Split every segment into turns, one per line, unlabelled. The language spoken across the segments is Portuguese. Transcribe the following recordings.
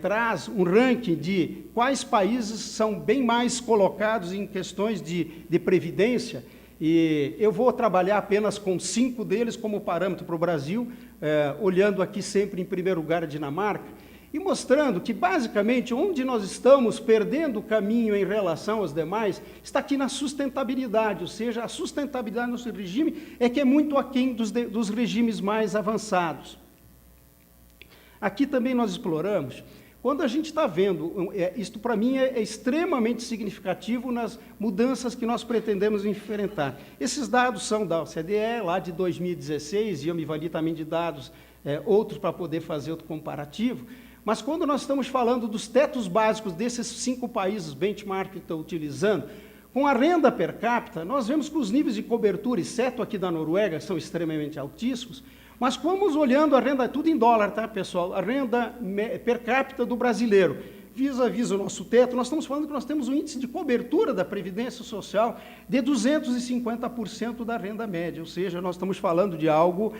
traz um ranking de quais países são bem mais colocados em questões de previdência, e eu vou trabalhar apenas com 5 deles como parâmetro para o Brasil, olhando aqui sempre em primeiro lugar a Dinamarca, e mostrando que, basicamente, onde nós estamos perdendo o caminho em relação aos demais, está aqui na sustentabilidade, ou seja, a sustentabilidade do nosso regime é que é muito aquém dos regimes mais avançados. Aqui também nós exploramos, quando a gente está vendo, isto para mim é extremamente significativo nas mudanças que nós pretendemos enfrentar. Esses dados são da OCDE, lá de 2016, e eu me vali também de dados outros para poder fazer outro comparativo, mas quando nós estamos falando dos tetos básicos desses 5 países benchmark que estão utilizando, com a renda per capita, nós vemos que os níveis de cobertura, exceto aqui da Noruega, são extremamente altíssimos, mas vamos olhando a renda, tudo em dólar, tá, pessoal? A renda per capita do brasileiro, vis-a-vis o nosso teto, nós estamos falando que nós temos um índice de cobertura da Previdência Social de 250% da renda média, ou seja, nós estamos falando de algo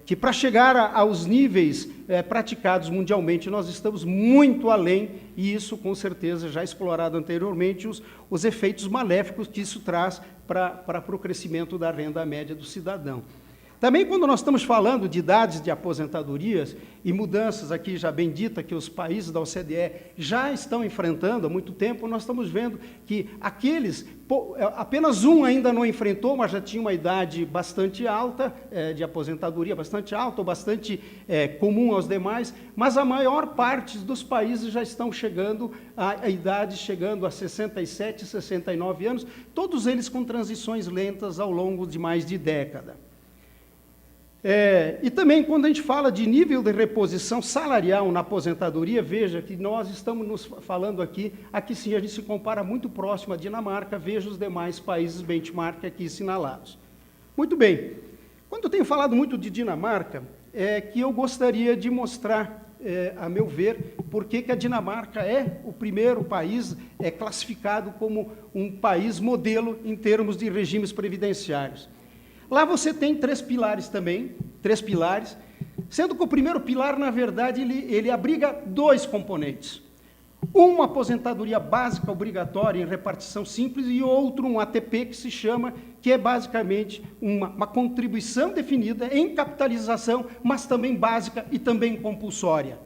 que, para chegar aos níveis praticados mundialmente, nós estamos muito além, e isso, com certeza, já explorado anteriormente, os efeitos maléficos que isso traz para o crescimento da renda média do cidadão. Também, quando nós estamos falando de idades de aposentadorias e mudanças aqui já bem dita que os países da OCDE já estão enfrentando há muito tempo, nós estamos vendo que apenas um ainda não enfrentou, mas já tinha uma idade bastante alta, de aposentadoria bastante alta, ou bastante comum aos demais, mas a maior parte dos países já estão chegando a idade, chegando a 67, 69 anos, todos eles com transições lentas ao longo de mais de década. E também, quando a gente fala de nível de reposição salarial na aposentadoria, veja que nós estamos nos falando aqui sim a gente se compara muito próximo à Dinamarca, veja os demais países benchmark aqui assinalados. Muito bem, quando eu tenho falado muito de Dinamarca, é que eu gostaria de mostrar, a meu ver, por que a Dinamarca é o primeiro país classificado como um país modelo em termos de regimes previdenciários. Lá você tem 3 pilares também, 3 pilares, sendo que o primeiro pilar, na verdade, ele abriga 2 componentes. Uma aposentadoria básica obrigatória em repartição simples e outro um ATP que é basicamente uma contribuição definida em capitalização, mas também básica e também compulsória.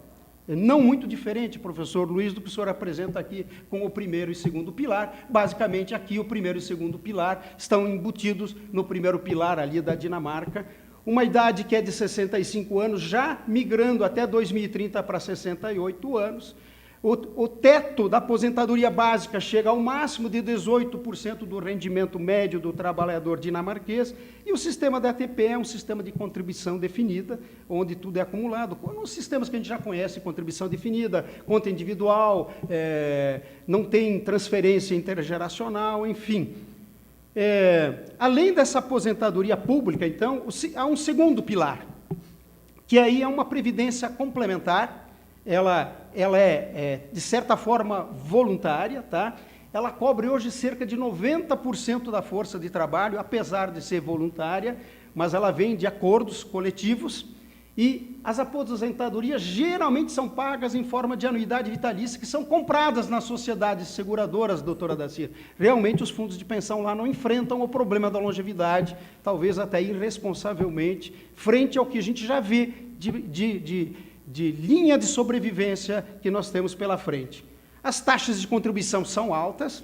Não muito diferente, professor Luiz, do que o senhor apresenta aqui com o primeiro e segundo pilar. Basicamente, aqui o primeiro e segundo pilar estão embutidos no primeiro pilar ali da Dinamarca. Uma idade que é de 65 anos, já migrando até 2030 para 68 anos. O teto da aposentadoria básica chega ao máximo de 18% do rendimento médio do trabalhador dinamarquês, e o sistema da ATP é um sistema de contribuição definida, onde tudo é acumulado, com os sistemas que a gente já conhece, contribuição definida, conta individual, não tem transferência intergeracional, enfim. Além dessa aposentadoria pública, então, há um segundo pilar, que aí é uma previdência complementar. Ela é, de certa forma, voluntária, tá? Ela cobre hoje cerca de 90% da força de trabalho, apesar de ser voluntária, mas ela vem de acordos coletivos, e as aposentadorias geralmente são pagas em forma de anuidade vitalícia, que são compradas nas sociedades seguradoras, doutora Daci. Realmente os fundos de pensão lá não enfrentam o problema da longevidade, talvez até irresponsavelmente, frente ao que a gente já vê de linha de sobrevivência que nós temos pela frente. As taxas de contribuição são altas,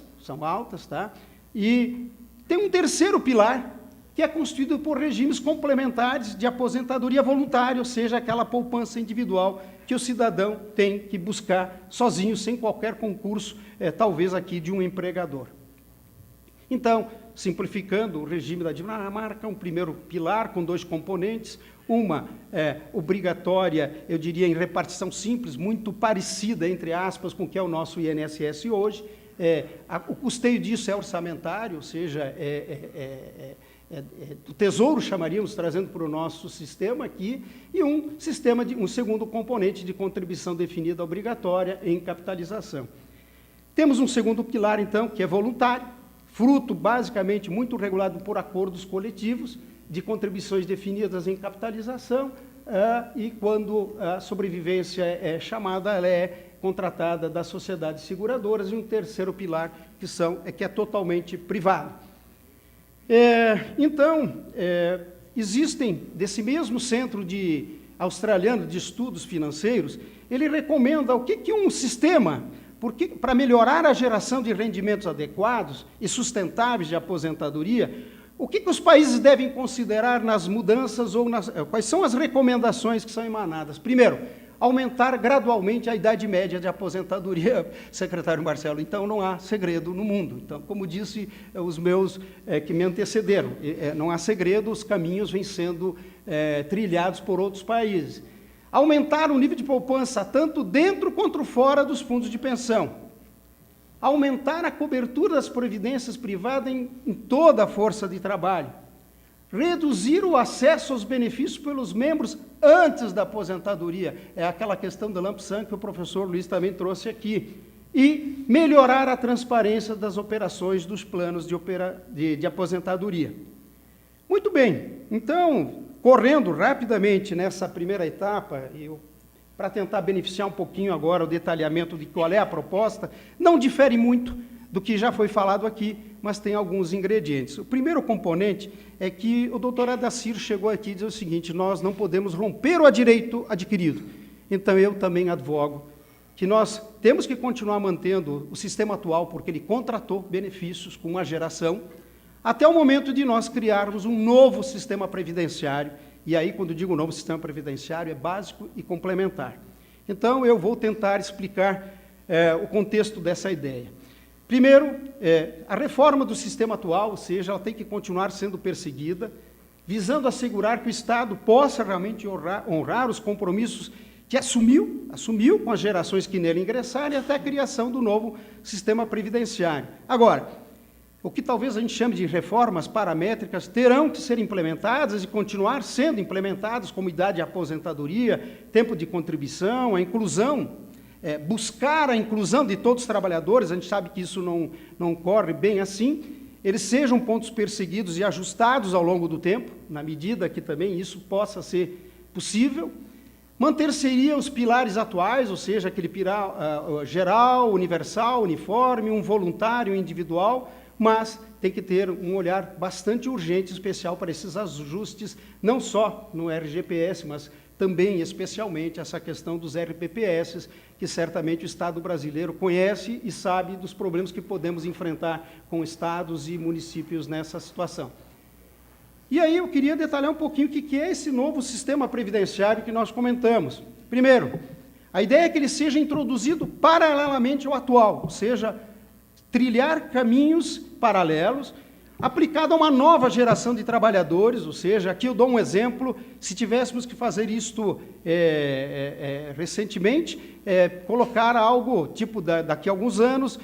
tá? E tem um terceiro pilar, que é constituído por regimes complementares de aposentadoria voluntária, ou seja, aquela poupança individual que o cidadão tem que buscar sozinho, sem qualquer concurso, talvez aqui de um empregador. Então, simplificando, o regime da Dinamarca, um primeiro pilar com 2 componentes, uma obrigatória, eu diria, em repartição simples, muito parecida, entre aspas, com o que é o nosso INSS hoje. O custeio disso é orçamentário, ou seja, do Tesouro, chamaríamos, trazendo para o nosso sistema aqui, e um segundo componente de contribuição definida obrigatória em capitalização. Temos um segundo pilar, então, que é voluntário, fruto, basicamente, muito regulado por acordos coletivos, de contribuições definidas em capitalização, e quando a sobrevivência é chamada, ela é contratada das sociedades seguradoras, e um terceiro pilar que é totalmente privado. Então, existem, desse mesmo centro australiano de estudos financeiros, ele recomenda o que um sistema, para melhorar a geração de rendimentos adequados e sustentáveis de aposentadoria, o que os países devem considerar nas mudanças ou quais são as recomendações que são emanadas? Primeiro, aumentar gradualmente a idade média de aposentadoria, secretário Marcelo. Então, não há segredo no mundo. Então, como disse os meus que me antecederam, não há segredo, os caminhos vêm sendo trilhados por outros países. Aumentar o nível de poupança, tanto dentro quanto fora dos fundos de pensão. Aumentar a cobertura das previdências privadas em toda a força de trabalho. Reduzir o acesso aos benefícios pelos membros antes da aposentadoria. É aquela questão do lump sum que o professor Luiz também trouxe aqui. E melhorar a transparência das operações dos planos de aposentadoria. Muito bem, então, correndo rapidamente nessa primeira etapa, para tentar beneficiar um pouquinho agora o detalhamento de qual é a proposta, não difere muito do que já foi falado aqui, mas tem alguns ingredientes. O primeiro componente é que o doutor Adacir chegou aqui e diz o seguinte: nós não podemos romper o direito adquirido. Então, eu também advogo que nós temos que continuar mantendo o sistema atual, porque ele contratou benefícios com uma geração, até o momento de nós criarmos um novo sistema previdenciário. E aí, quando digo novo sistema previdenciário, é básico e complementar. Então, eu vou tentar explicar o contexto dessa ideia. Primeiro, a reforma do sistema atual, ou seja, ela tem que continuar sendo perseguida, visando assegurar que o Estado possa realmente honrar os compromissos que assumiu com as gerações que nele ingressarem, até a criação do novo sistema previdenciário. Agora, o que talvez a gente chame de reformas paramétricas terão que ser implementadas e continuar sendo implementadas, como idade de aposentadoria, tempo de contribuição, a inclusão, buscar a inclusão de todos os trabalhadores. A gente sabe que isso não corre bem assim, eles sejam pontos perseguidos e ajustados ao longo do tempo, na medida que também isso possa ser possível. Manter-se-ia os pilares atuais, ou seja, aquele pilar geral, universal, uniforme, um voluntário, individual, mas tem que ter um olhar bastante urgente, especial para esses ajustes, não só no RGPS, mas também, especialmente, essa questão dos RPPS, que certamente o Estado brasileiro conhece e sabe dos problemas que podemos enfrentar com estados e municípios nessa situação. E aí eu queria detalhar um pouquinho o que é esse novo sistema previdenciário que nós comentamos. Primeiro, a ideia é que ele seja introduzido paralelamente ao atual, ou seja, trilhar caminhos paralelos, aplicado a uma nova geração de trabalhadores, ou seja, aqui eu dou um exemplo, se tivéssemos que fazer isto recentemente, colocar algo, tipo, daqui a alguns anos,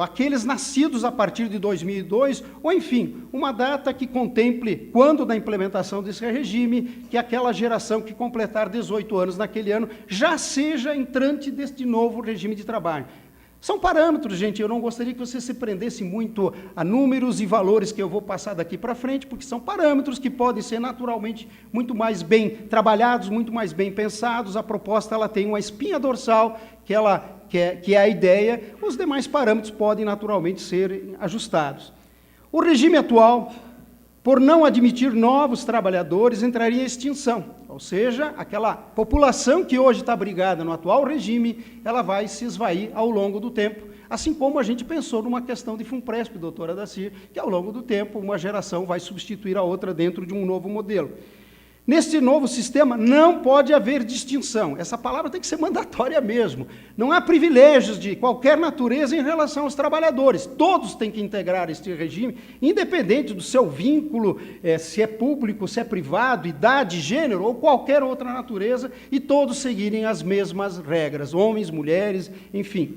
aqueles nascidos a partir de 2002, ou enfim, uma data que contemple, quando da implementação desse regime, que aquela geração que completar 18 anos naquele ano já seja entrante deste novo regime de trabalho. São parâmetros, gente, eu não gostaria que você se prendesse muito a números e valores que eu vou passar daqui para frente, porque são parâmetros que podem ser naturalmente muito mais bem trabalhados, muito mais bem pensados. A proposta ela tem uma espinha dorsal, que é a ideia, os demais parâmetros podem naturalmente ser ajustados. O regime atual, por não admitir novos trabalhadores, entraria em extinção. Ou seja, aquela população que hoje está abrigada no atual regime, ela vai se esvair ao longo do tempo, assim como a gente pensou numa questão de FUNPRESP, doutora Dacir, que ao longo do tempo uma geração vai substituir a outra dentro de um novo modelo. Neste novo sistema não pode haver distinção. Essa palavra tem que ser mandatória mesmo. Não há privilégios de qualquer natureza em relação aos trabalhadores. Todos têm que integrar este regime, independente do seu vínculo, se é público, se é privado, idade, gênero ou qualquer outra natureza, e todos seguirem as mesmas regras, homens, mulheres, enfim.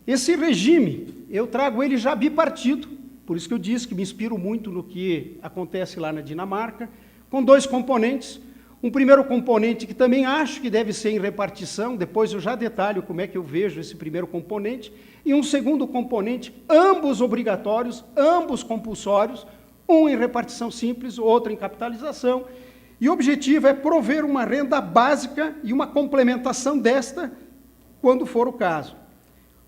Esse regime, eu trago ele já bipartido. Por isso que eu disse que me inspiro muito no que acontece lá na Dinamarca, com dois componentes. Um primeiro componente que também acho que deve ser em repartição, depois eu já detalho como é que eu vejo esse primeiro componente, e um segundo componente, ambos obrigatórios, ambos compulsórios, um em repartição simples, outro em capitalização, E o objetivo é prover uma renda básica e uma complementação desta, quando for o caso.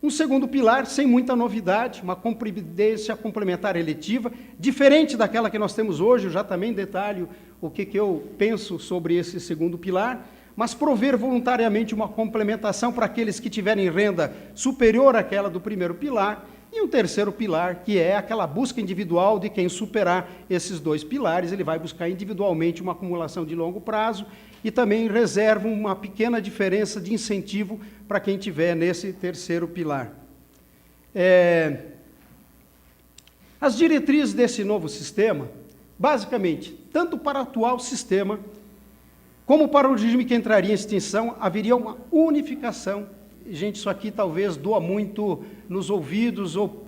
Um segundo pilar, sem muita novidade, uma previdência complementar eletiva, diferente daquela que nós temos hoje, eu já também detalho o que eu penso sobre esse segundo pilar, mas prover voluntariamente uma complementação para aqueles que tiverem renda superior àquela do primeiro pilar, e um terceiro pilar, que é aquela busca individual de quem superar esses dois pilares, ele vai buscar individualmente uma acumulação de longo prazo e também reserva uma pequena diferença de incentivo para quem tiver nesse terceiro pilar. As diretrizes desse novo sistema, basicamente, tanto para o atual sistema, como para o regime que entraria em extinção, haveria uma unificação. Gente, isso aqui talvez doa muito nos ouvidos ou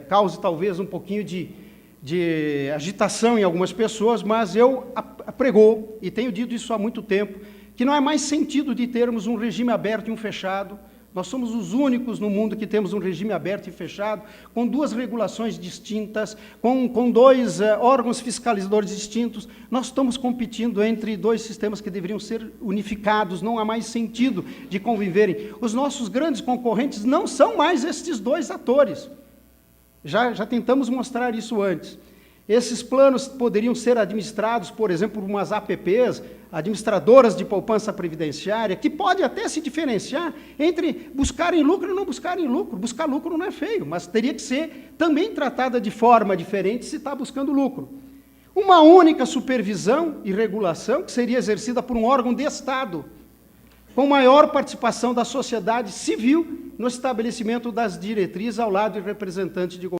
cause talvez um pouquinho de agitação em algumas pessoas, mas eu apregou, e tenho dito isso há muito tempo, que não é mais sentido de termos um regime aberto e um fechado. Nós somos os únicos no mundo que temos um regime aberto e fechado, com duas regulações distintas, com dois órgãos fiscalizadores distintos. Nós estamos competindo entre dois sistemas que deveriam ser unificados, não há mais sentido de conviverem. Os nossos grandes concorrentes não são mais estes dois atores. Já tentamos mostrar isso antes. Esses planos poderiam ser administrados, por exemplo, por umas APPs, administradoras de poupança previdenciária, que pode até se diferenciar entre buscarem lucro e não buscarem lucro. Buscar lucro não é feio, mas teria que ser também tratada de forma diferente se está buscando lucro. Uma única supervisão e regulação que seria exercida por um órgão de Estado, com maior participação da sociedade civil no estabelecimento das diretrizes ao lado de representantes de governo.